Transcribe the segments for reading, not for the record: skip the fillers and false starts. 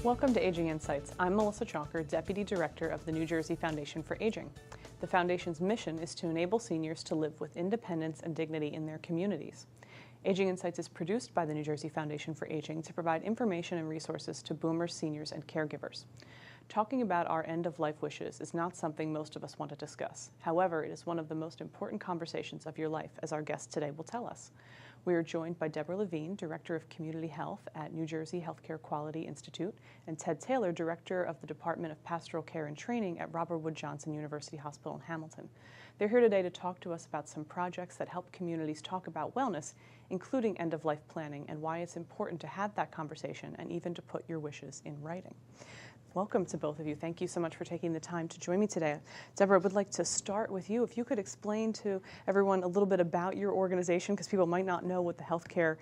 Welcome to Aging Insights. I'm Melissa Chalker, Deputy Director of the New Jersey Foundation for Aging. The Foundation's mission is to enable seniors to live with independence and dignity in their communities. Aging Insights is produced by the New Jersey Foundation for Aging to provide information and resources to boomers, seniors, and caregivers. Talking about our end-of-life wishes is not something most of us want to discuss. However, it is one of the most important conversations of your life, as our guest today will tell us. We are joined by Deborah Levine, Director of Community Health at New Jersey Healthcare Quality Institute, and Ted Taylor, Director of the Department of Pastoral Care and Training at Robert Wood Johnson University Hospital in Hamilton. They're here today to talk to us about some projects that help communities talk about wellness, including end-of-life planning, and why it's important to have that conversation and even to put your wishes in writing. Welcome to both of you. Thank you so much for taking the time to join me today. Deborah, I would like to start with you. If you could explain to everyone a little bit about your organization, because people might not know what the Healthcare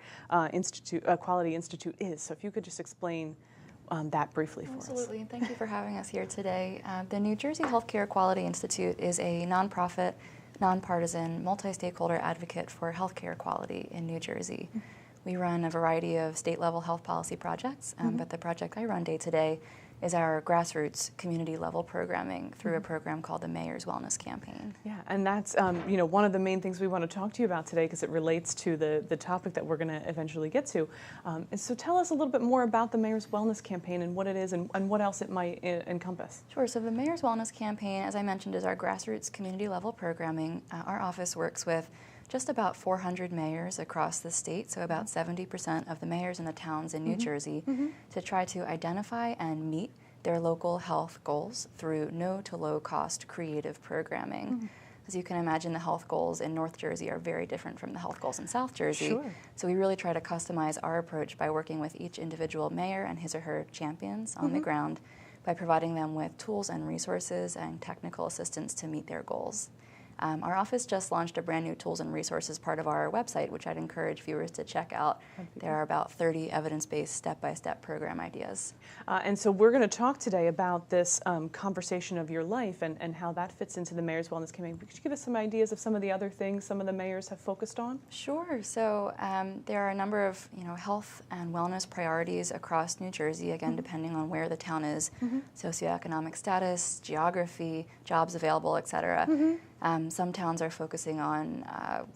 Quality Institute is. So if you could just explain that briefly for us. Absolutely. Thank you for having us here today. The New Jersey Healthcare Quality Institute is a nonprofit, nonpartisan, multi-stakeholder advocate for healthcare quality in New Jersey. We run a variety of state-level health policy projects, but the project I run day-to-day is our grassroots community-level programming through a program called the Mayor's Wellness Campaign. Yeah, and that's one of the main things we want to talk to you about today because it relates to the topic that we're going to eventually get to. And so tell us a little bit more about the Mayor's Wellness Campaign and what it is and what else it might encompass. Sure, so the Mayor's Wellness Campaign, as I mentioned, is our grassroots community-level programming. Our office works with just about 400 mayors across the state, so about 70% of the mayors in the towns in New Jersey, to try to identify and meet their local health goals through no to low cost creative programming. As you can imagine, the health goals in North Jersey are very different from the health goals in South Jersey. Sure. So we really try to customize our approach by working with each individual mayor and his or her champions on the ground by providing them with tools and resources and technical assistance to meet their goals. Our office just launched a brand new tools and resources part of our website, which I'd encourage viewers to check out. There are about 30 evidence-based step-by-step program ideas. And so we're going to talk today about this conversation of your life and how that fits into the Mayor's Wellness Campaign. Could you give us some ideas of some of the other things some of the mayors have focused on? Sure. So there are a number of health and wellness priorities across New Jersey, again, depending on where the town is, socioeconomic status, geography, jobs available, et cetera. Some towns are focusing on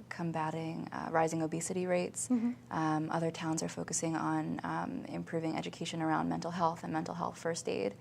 combating rising obesity rates. Other towns are focusing on improving education around mental health and mental health first aid.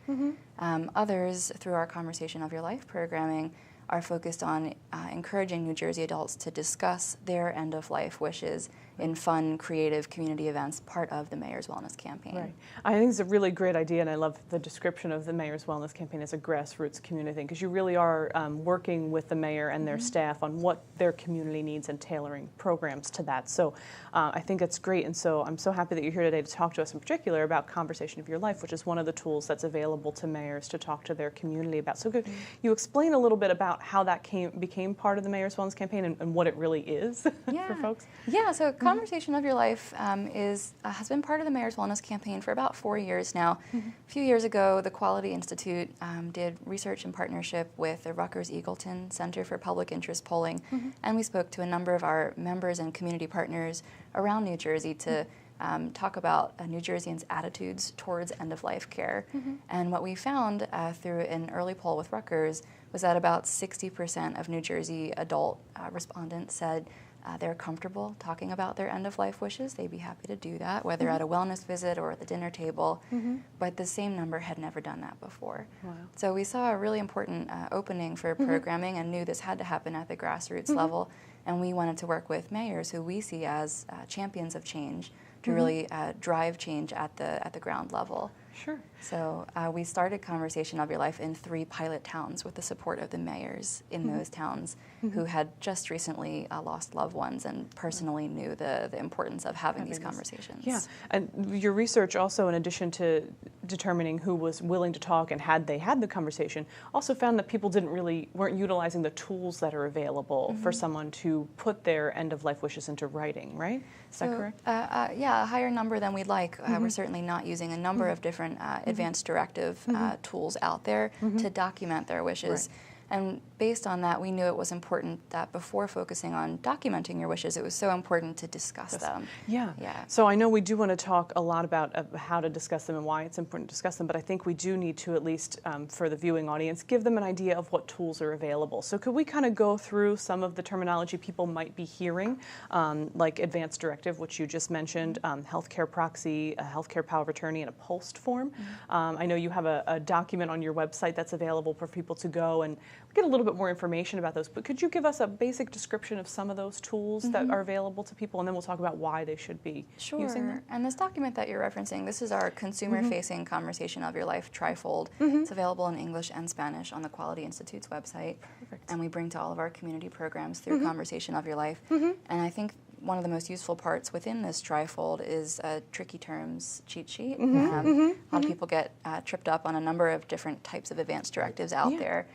Others, through our Conversation of Your Life programming, are focused on encouraging New Jersey adults to discuss their end-of-life wishes in fun, creative community events, part of the Mayor's Wellness Campaign. Right. I think it's a really great idea, and I love the description of the Mayor's Wellness Campaign as a grassroots community thing, because you really are working with the mayor and their staff on what their community needs and tailoring programs to that. So I think it's great, and so I'm so happy that you're here today to talk to us in particular about Conversation of Your Life, which is one of the tools that's available to mayors to talk to their community about. So could you explain a little bit about how that became part of the Mayor's Wellness Campaign and what it really is for folks? Yeah, so Conversation of Your Life has been part of the Mayor's Wellness Campaign for about 4 years now. A few years ago, the Quality Institute did research in partnership with the Rutgers-Eagleton Center for Public Interest Polling, and we spoke to a number of our members and community partners around New Jersey to talk about New Jerseyans' attitudes towards end-of-life care. And what we found through an early poll with Rutgers was that about 60% of New Jersey adult respondents said they're comfortable talking about their end-of-life wishes. They'd be happy to do that, whether at a wellness visit or at the dinner table. But the same number had never done that before. Wow. So we saw a really important opening for programming and knew this had to happen at the grassroots level. And we wanted to work with mayors who we see as champions of change to really drive change at the ground level. Sure. So we started Conversation of Your Life in 3 pilot towns with the support of the mayors in those towns who had just recently lost loved ones and personally knew the importance of having these conversations. Yeah, and your research also, in addition to determining who was willing to talk and had they had the conversation, also found that people weren't utilizing the tools that are available for someone to put their end-of-life wishes into writing, right? Is that correct? Yeah, a higher number than we'd like. We're certainly not using a number of different advanced directive tools out there to document their wishes. And based on that, we knew it was important that before focusing on documenting your wishes, it was so important to discuss them. Yeah. Yeah. So I know we do want to talk a lot about how to discuss them and why it's important to discuss them, but I think we do need to, at least for the viewing audience, give them an idea of what tools are available. So could we kind of go through some of the terminology people might be hearing, like advance directive, which you just mentioned, healthcare proxy, a healthcare power of attorney, and a post form. I know you have a document on your website that's available for people to go and get a little bit more information about those, but could you give us a basic description of some of those tools that are available to people, and then we'll talk about why they should be using them? And this document that you're referencing, this is our consumer-facing conversation of your life trifold. It's available in English and Spanish on the Quality Institute's website. Perfect. And we bring to all of our community programs through Conversation of Your Life. And I think one of the most useful parts within this trifold is a tricky terms cheat sheet. A lot of people get tripped up on a number of different types of advance directives out there.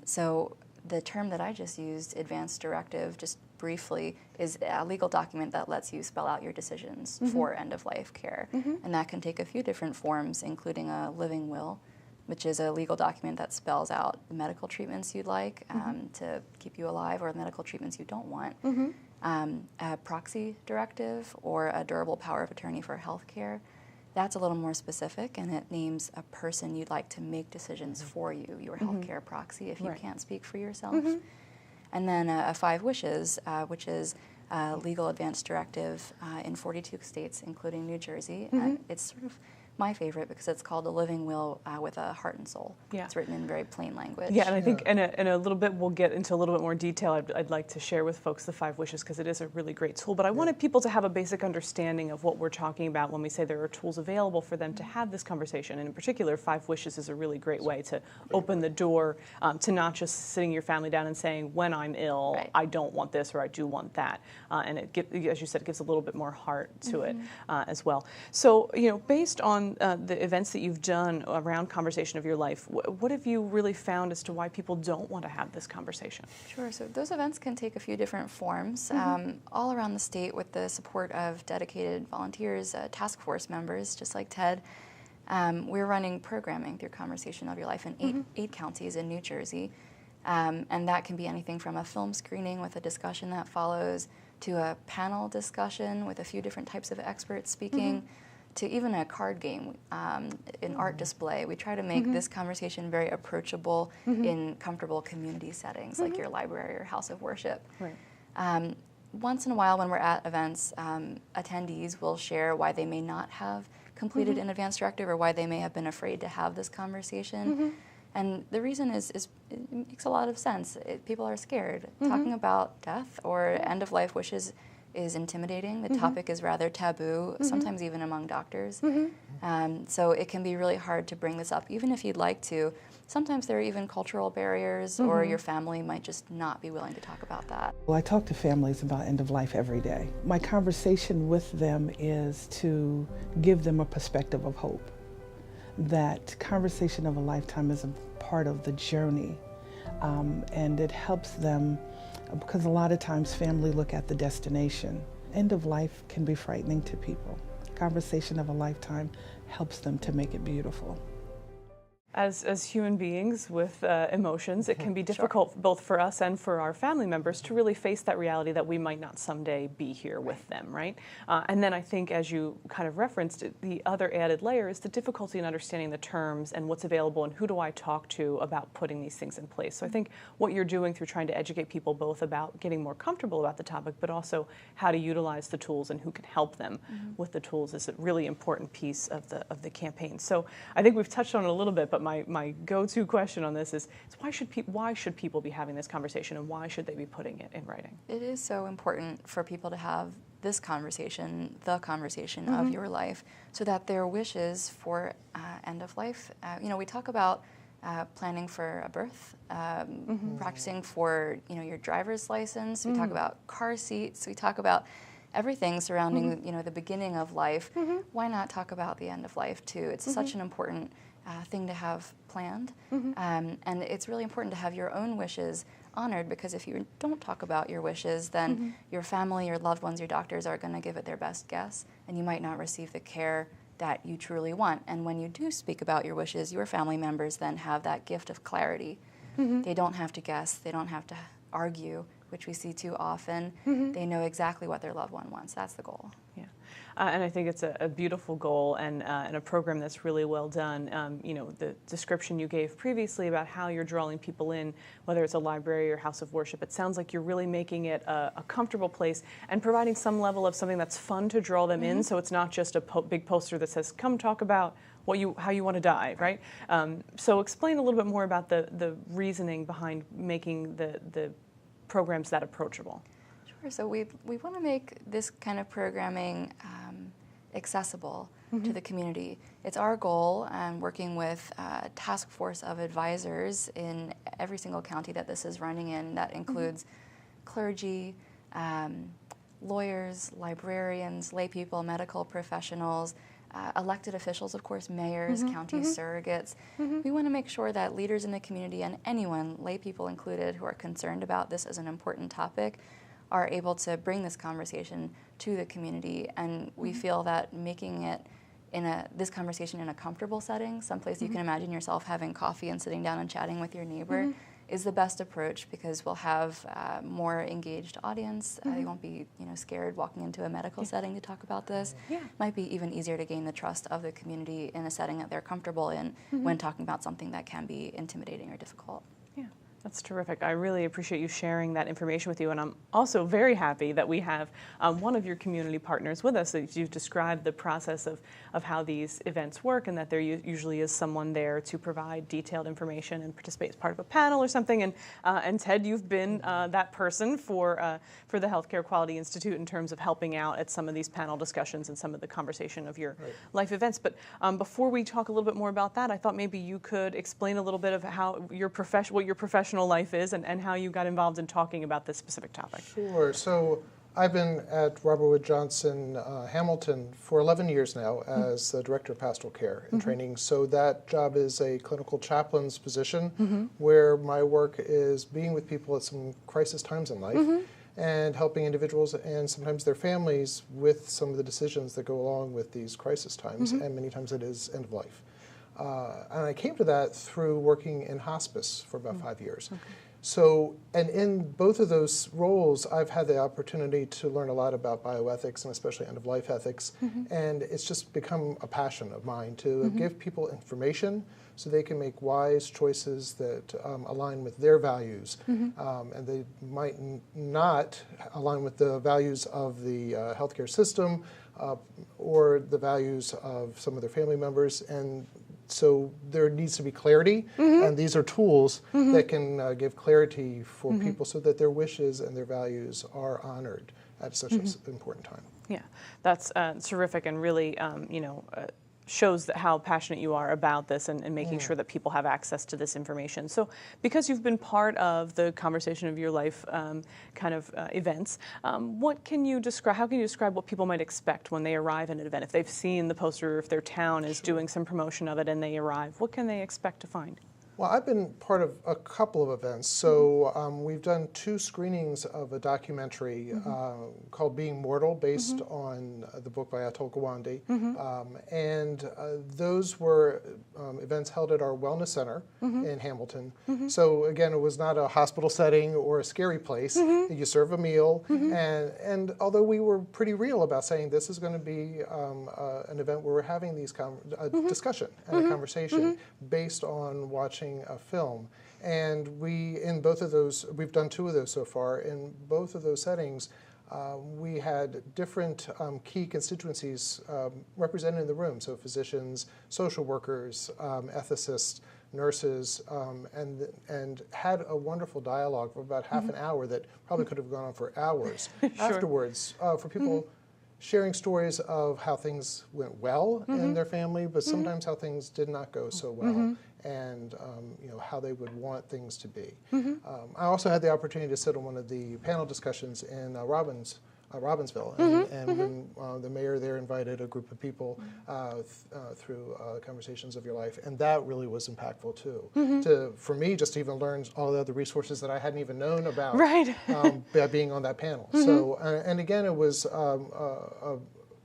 So the term that I just used, advance directive, just briefly, is a legal document that lets you spell out your decisions for end-of-life care. And that can take a few different forms, including a living will, which is a legal document that spells out the medical treatments you'd like to keep you alive, or medical treatments you don't want. A proxy directive, or a durable power of attorney for health care. That's a little more specific, and it names a person you'd like to make decisions for you, your healthcare proxy, if you can't speak for yourself. And then a 5 wishes, which is a legal advance directive in 42 states, including New Jersey. It's sort of my favorite because it's called a living will with a heart and soul. It's written in very plain language. Yeah, and I think in a little bit we'll get into a little bit more detail. I'd like to share with folks the 5 wishes because it is a really great tool. But I wanted people to have a basic understanding of what we're talking about when we say there are tools available for them to have this conversation. And in particular, 5 wishes is a really great way to open the door to not just sitting your family down and saying, when I'm ill, I don't want this or I do want that. And as you said, it gives a little bit more heart to it as well. So, based on the events that you've done around Conversation of Your Life, what have you really found as to why people don't want to have this conversation? Sure. So those events can take a few different forms. All around the state, with the support of dedicated volunteers, task force members, just like Ted, we're running programming through Conversation of Your Life in eight counties in New Jersey. And that can be anything from a film screening with a discussion that follows, to a panel discussion with a few different types of experts speaking, to even a card game, an art display. We try to make this conversation very approachable in comfortable community settings, like your library or house of worship. Once in a while when we're at events, attendees will share why they may not have completed an advance directive, or why they may have been afraid to have this conversation. And the reason is it makes a lot of sense. People are scared. Talking about death or end-of-life wishes is intimidating. The topic is rather taboo, sometimes even among doctors. So it can be really hard to bring this up, even if you'd like to. Sometimes there are even cultural barriers, or your family might just not be willing to talk about that. Well, I talk to families about end of life every day. My conversation with them is to give them a perspective of hope. That conversation of a lifetime is a part of the journey, and it helps them, because a lot of times family look at the destination. End of life can be frightening to people. Conversation of a lifetime helps them to make it beautiful. As human beings with emotions, it can be difficult both for us and for our family members to really face that reality that we might not someday be here with them, right? And then I think, as you kind of referenced, the other added layer is the difficulty in understanding the terms and what's available and who do I talk to about putting these things in place. So I think what you're doing through trying to educate people both about getting more comfortable about the topic, but also how to utilize the tools and who can help them with the tools is a really important piece of the campaign. So I think we've touched on it a little bit, but my go-to question on this is why should people be having this conversation, and why should they be putting it in writing? It is so important for people to have this conversation, the conversation of your life, so that their wishes for end of life, we talk about planning for a birth, practicing for your driver's license, we talk about car seats, we talk about everything surrounding the beginning of life. Why not talk about the end of life too? It's such an important thing to have planned, and it's really important to have your own wishes honored, because if you don't talk about your wishes, then your family, your loved ones, your doctors are going to give it their best guess, and you might not receive the care that you truly want. And when you do speak about your wishes, your family members then have that gift of clarity They don't have to guess. They don't have to argue, which we see too often. They know exactly what their loved one wants. That's the goal. Yeah. And I think it's a beautiful goal and a program that's really well done. You know, the description you gave previously about how you're drawing people in, whether it's a library or house of worship, it sounds like you're really making it a comfortable place and providing some level of something that's fun to draw them in, so it's not just a big poster that says, come talk about how you want to die, right? So explain a little bit more about the reasoning behind making the programs that approachable. Sure. So we want to make this kind of programming accessible to the community. It's our goal, working with a task force of advisors in every single county that this is running in. That includes clergy, lawyers, librarians, lay people, medical professionals, elected officials, of course, mayors, county surrogates. We want to make sure that leaders in the community and anyone, lay people included, who are concerned about this as an important topic are able to bring this conversation to the community. And we feel that making it this conversation in a comfortable setting, someplace you can imagine yourself having coffee and sitting down and chatting with your neighbor, is the best approach, because we'll have more engaged audience. They won't be, scared walking into a medical setting to talk about this. Might be even easier to gain the trust of the community in a setting that they're comfortable in when talking about something that can be intimidating or difficult. That's terrific. I really appreciate you sharing that information with you, and I'm also very happy that we have one of your community partners with us. That you've described the process of how these events work, and that there usually is someone there to provide detailed information and participate as part of a panel or something. And Ted, you've been that person for the Healthcare Quality Institute in terms of helping out at some of these panel discussions and some of the conversation of your life events. But before we talk a little bit more about that, I thought maybe you could explain a little bit of how what your professional life is and how you got involved in talking about this specific topic. Sure. So I've been at Robert Wood Johnson Hamilton for 11 years now as the Director of Pastoral Care and Training. So that job is a clinical chaplain's position where my work is being with people at some crisis times in life and helping individuals and sometimes their families with some of the decisions that go along with these crisis times, and many times it is end of life. And I came to that through working in hospice for about 5 years. So, and in both of those roles, I've had the opportunity to learn a lot about bioethics and especially end-of-life ethics. And it's just become a passion of mine to give people information so they can make wise choices that align with their values. And they might not align with the values of the healthcare system or the values of some of their family members. And so there needs to be clarity, and these are tools that can give clarity for people so that their wishes and their values are honored at such an important time. Yeah, that's terrific, and really, shows that how passionate you are about this and making sure that people have access to this information. So because you've been part of the conversation of your life events, what can you describe, how can you describe what people might expect when they arrive at an event? If they've seen the poster, if their town is doing some promotion of it and they arrive, what can they expect to find? Well, I've been part of a couple of events. So we've done 2 screenings of a documentary called Being Mortal, based on the book by Atul Gawande. And those were events held at our wellness center in Hamilton. So again, it was not a hospital setting or a scary place. You serve a meal. And although we were pretty real about saying this is going to be an event where we're having these discussion and a conversation based on watching a film. And in both of those, we've done 2 of those so far. In both of those settings, we had different key constituencies represented in the room. So physicians, social workers, ethicists, nurses, and had a wonderful dialogue for about half an hour that probably could have gone on for hours afterwards for people sharing stories of how things went well in their family, but sometimes how things did not go so well, and how they would want things to be. I also had the opportunity to sit on one of the panel discussions in Robbinsville, and when the mayor there invited a group of people through Conversations of Your Life, and that really was impactful too. For me, just to even learn all the other resources that I hadn't even known about by being on that panel. So, and again, it was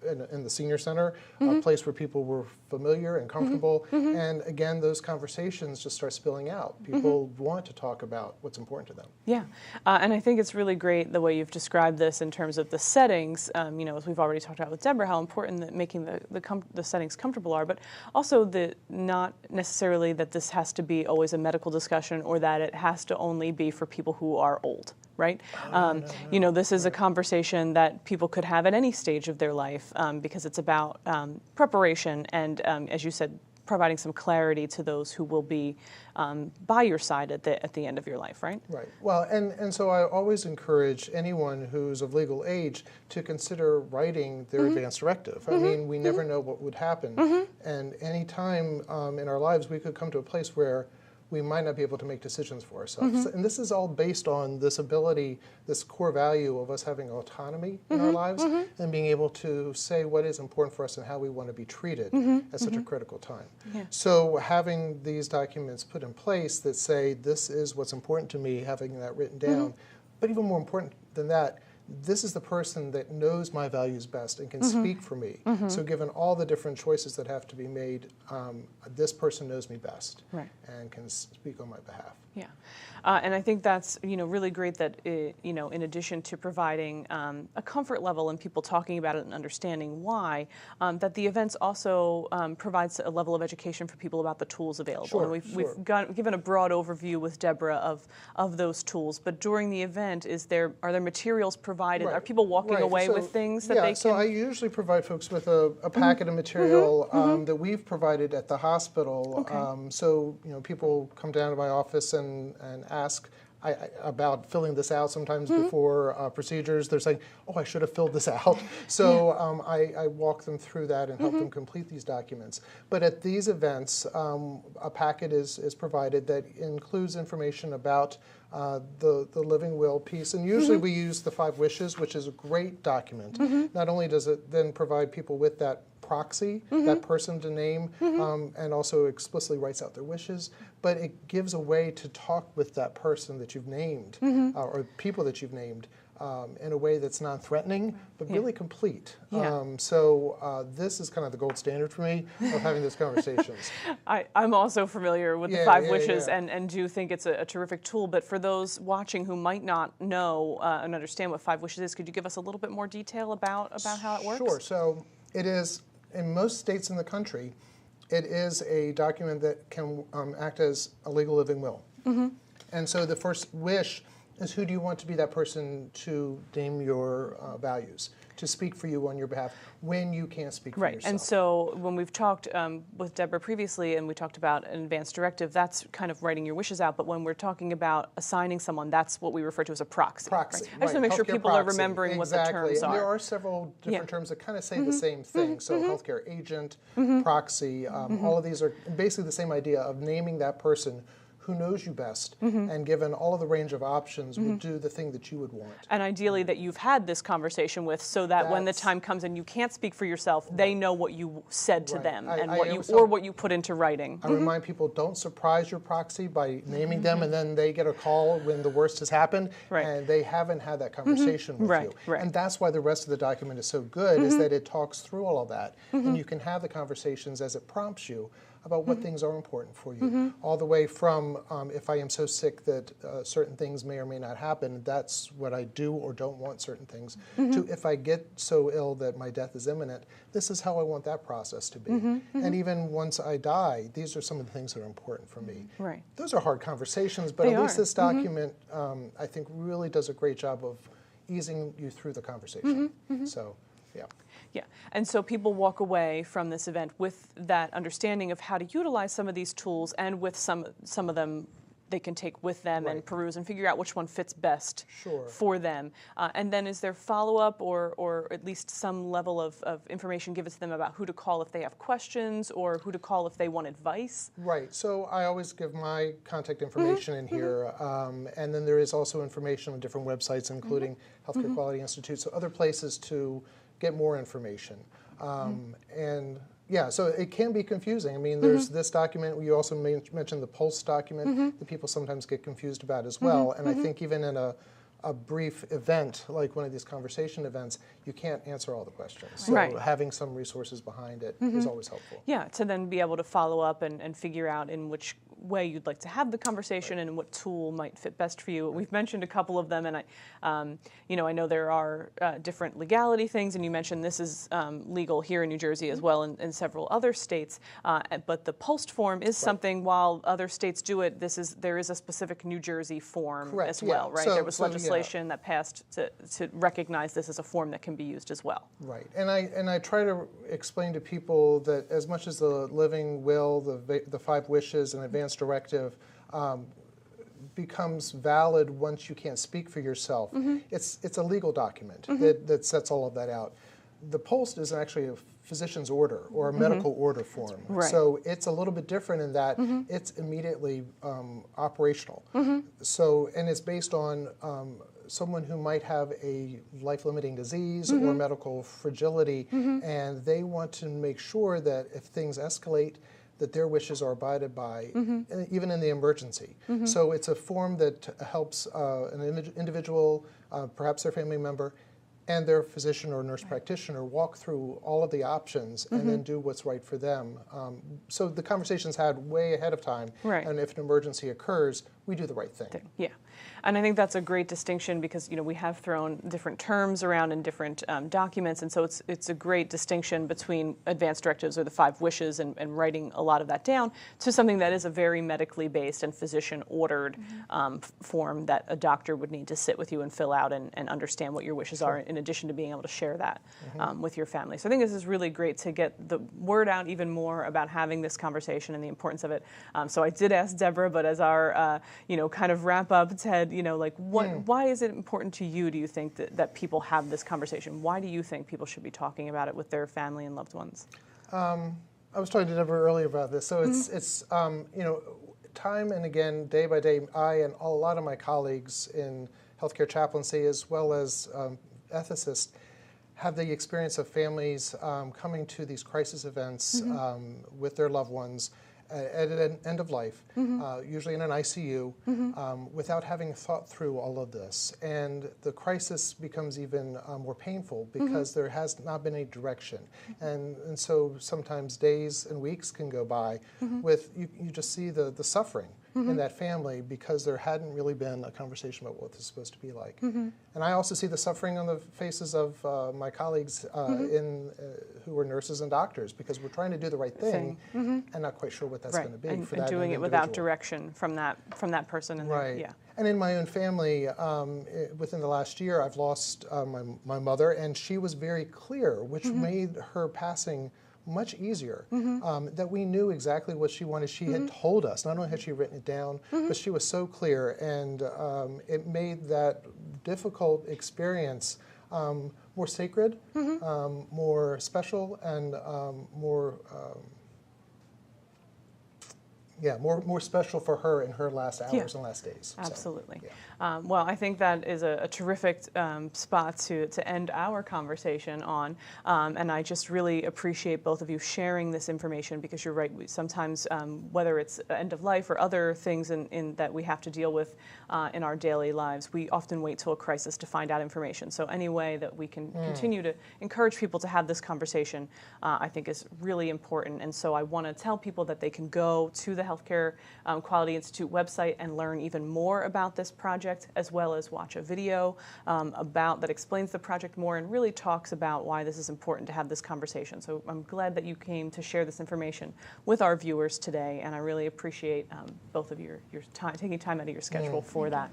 in the senior center, a place where people were familiar and comfortable. And again, those conversations just start spilling out. People want to talk about what's important to them. Yeah, and I think it's really great the way you've described this in terms of the settings. You know, as we've already talked about with Deborah, how important that making the settings comfortable are, but also not necessarily that this has to be always a medical discussion or that it has to only be for people who are old. Right? No. You know, this is a conversation that people could have at any stage of their life because it's about preparation and, as you said, providing some clarity to those who will be by your side at the end of your life, right? Right. Well, and so I always encourage anyone who's of legal age to consider writing their advance directive. I mean, we never know what would happen. And any time in our lives, we could come to a place where we might not be able to make decisions for ourselves. And this is all based on this ability, this core value of us having autonomy in our lives and being able to say what is important for us and how we want to be treated at such a critical time. Yeah. So having these documents put in place that say this is what's important to me, having that written down, but even more important than that, this is the person that knows my values best and can speak for me. So given all the different choices that have to be made, this person knows me best and can speak on my behalf. Yeah, and I think that's really great that in addition to providing a comfort level and people talking about it and understanding why, that the events also provides a level of education for people about the tools available. And we've given a broad overview with Deborah of those tools. But during the event, are there materials provided? Are people walking away with things that they can? So I usually provide folks with a packet of material that we've provided at the hospital. So people come down to my office and ask about filling this out sometimes before procedures. They're saying, oh, I should have filled this out. So I walk them through that and help them complete these documents. But at these events, a packet is provided that includes information about the living will piece. And usually we use the 5 wishes, which is a great document. Not only does it then provide people with that proxy, that person to name, and also explicitly writes out their wishes, but it gives a way to talk with that person that you've named, or people that you've named, in a way that's non-threatening, but really complete. So this is kind of the gold standard for me of having these conversations. I'm also familiar with the 5 wishes and do think it's a terrific tool, but for those watching who might not know and understand what 5 wishes is, could you give us a little bit more detail about how it works? Sure. So it is, in most states in the country, it is a document that can act as a legal living will. And so the first wish is, who do you want to be that person to name your values, to speak for you on your behalf when you can't speak for yourself. And so when we've talked with Deborah previously and we talked about an advance directive, that's kind of writing your wishes out. But when we're talking about assigning someone, that's what we refer to as a proxy. Proxy, I just want to make sure people are remembering what the terms are. There are several different terms that kind of say the same thing. So healthcare agent, proxy, all of these are basically the same idea of naming that person who knows you best, and given all of the range of options, would do the thing that you would want. And ideally that you've had this conversation with, so that when the time comes and you can't speak for yourself, they know what you said to them and what you put into writing. I remind people, don't surprise your proxy by naming them and then they get a call when the worst has happened and they haven't had that conversation with you. And that's why the rest of the document is so good, is that it talks through all of that, and you can have the conversations as it prompts you about what things are important for you, all the way from if I am so sick that certain things may or may not happen, that's what I do or don't want certain things, to if I get so ill that my death is imminent, this is how I want that process to be. And even once I die, these are some of the things that are important for me. Those are hard conversations, but at least this document, I think, really does a great job of easing you through the conversation. So, yeah. Yeah, and so people walk away from this event with that understanding of how to utilize some of these tools, and with some of them they can take with them and peruse and figure out which one fits best for them. And then is there follow-up or at least some level of information given to them about who to call if they have questions, or who to call if they want advice? Right, so I always give my contact information in here, and then there is also information on different websites, including Healthcare Quality Institute, so other places to get more information. And yeah, so it can be confusing. I mean, there's this document. You also mentioned the PULSE document that people sometimes get confused about as well. And I think even in a a brief event like one of these conversation events, you can't answer all the questions. So Right. having some resources behind it is always helpful. Yeah, to then be able to follow up and figure out in which way you'd like to have the conversation and what tool might fit best for you. We've mentioned a couple of them, and I know there are different legality things, and you mentioned this is legal here in New Jersey as well in several other states. But the post form is something, while other states do it, there is a specific New Jersey form Correct, as well, yeah. right? So- There was so, yeah. legislation that passed to recognize this as a form that can be used as well. Right, and I try to explain to people that as much as the living will, the 5 wishes, and advance directive becomes valid once you can't speak for yourself, it's a legal document that sets all of that out. The post is actually a physician's order or a medical order form, Right. so it's a little bit different in that it's immediately operational. So, and it's based on someone who might have a life-limiting disease or medical fragility, and they want to make sure that if things escalate, that their wishes are abided by, even in the emergency. So it's a form that helps an individual, perhaps their family member, and their physician or nurse practitioner walk through all of the options and then do what's right for them. So the conversation's had way ahead of time, Right. and if an emergency occurs, we do the right thing. Yeah, and I think that's a great distinction because we have thrown different terms around in different documents, and so it's a great distinction between advanced directives or the 5 wishes and writing a lot of that down to something that is a very medically based and physician ordered form that a doctor would need to sit with you and fill out and understand what your wishes are, in addition to being able to share that with your family. So I think this is really great to get the word out even more about having this conversation and the importance of it. So I did ask Deborah, but as our kind of wrap up, Ted, why is it important to you, do you think, that people have this conversation? Why do you think people should be talking about it with their family and loved ones? I was talking to Deborah earlier about this. So it's time and again, day by day, I and a lot of my colleagues in healthcare chaplaincy, as well as ethicists, have the experience of families coming to these crisis events with their loved ones at an end of life, usually in an ICU, without having thought through all of this. And the crisis becomes even more painful because there has not been any direction. And so sometimes days and weeks can go by with, you just see the suffering in that family because there hadn't really been a conversation about what this is supposed to be like. And I also see the suffering on the faces of my colleagues who are nurses and doctors because we're trying to do the right thing and not quite sure what that's going to be for that and doing it individual. without direction from that person. And Right. Yeah. And in my own family, within the last year, I've lost my mother, and she was very clear, which made her passing much easier, that we knew exactly what she wanted. She had told us, not only had she written it down, but she was so clear, and it made that difficult experience more sacred, more special, and more special for her in her last hours and last days. Absolutely. So, yeah. Well, I think that is a terrific spot to end our conversation on, and I just really appreciate both of you sharing this information because you're right, sometimes whether it's end of life or other things in that we have to deal with in our daily lives, we often wait till a crisis to find out information. So any way that we can continue to encourage people to have this conversation, I think is really important. And so I want to tell people that they can go to the Healthcare Quality Institute website and learn even more about this project, as well as watch a video that explains the project more and really talks about why this is important to have this conversation. So I'm glad that you came to share this information with our viewers today, and I really appreciate both of your time, taking time out of your schedule for that.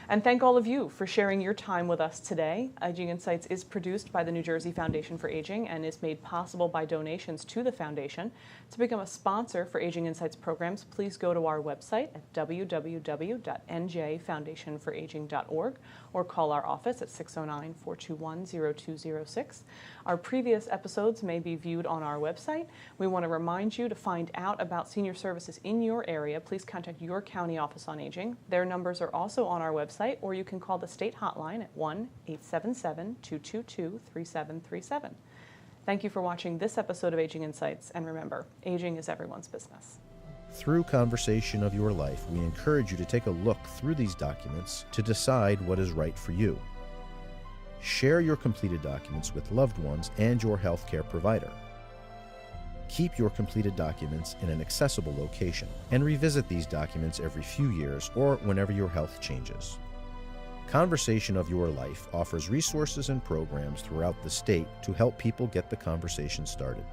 And thank all of you for sharing your time with us today. Aging Insights is produced by the New Jersey Foundation for Aging and is made possible by donations to the foundation. To become a sponsor for Aging Insights programs, please go to our website at www.njfoundationforaging.org or call our office at 609-421-0206. Our previous episodes may be viewed on our website. We want to remind you to find out about senior services in your area. Please contact your county office on aging. Their numbers are also on our website, or you can call the state hotline at 1-877-222-3737. Thank you for watching this episode of Aging Insights, and remember, aging is everyone's business. Through Conversation of Your Life, we encourage you to take a look through these documents to decide what is right for you. Share your completed documents with loved ones and your healthcare provider. Keep your completed documents in an accessible location and revisit these documents every few years or whenever your health changes. Conversation of Your Life offers resources and programs throughout the state to help people get the conversation started.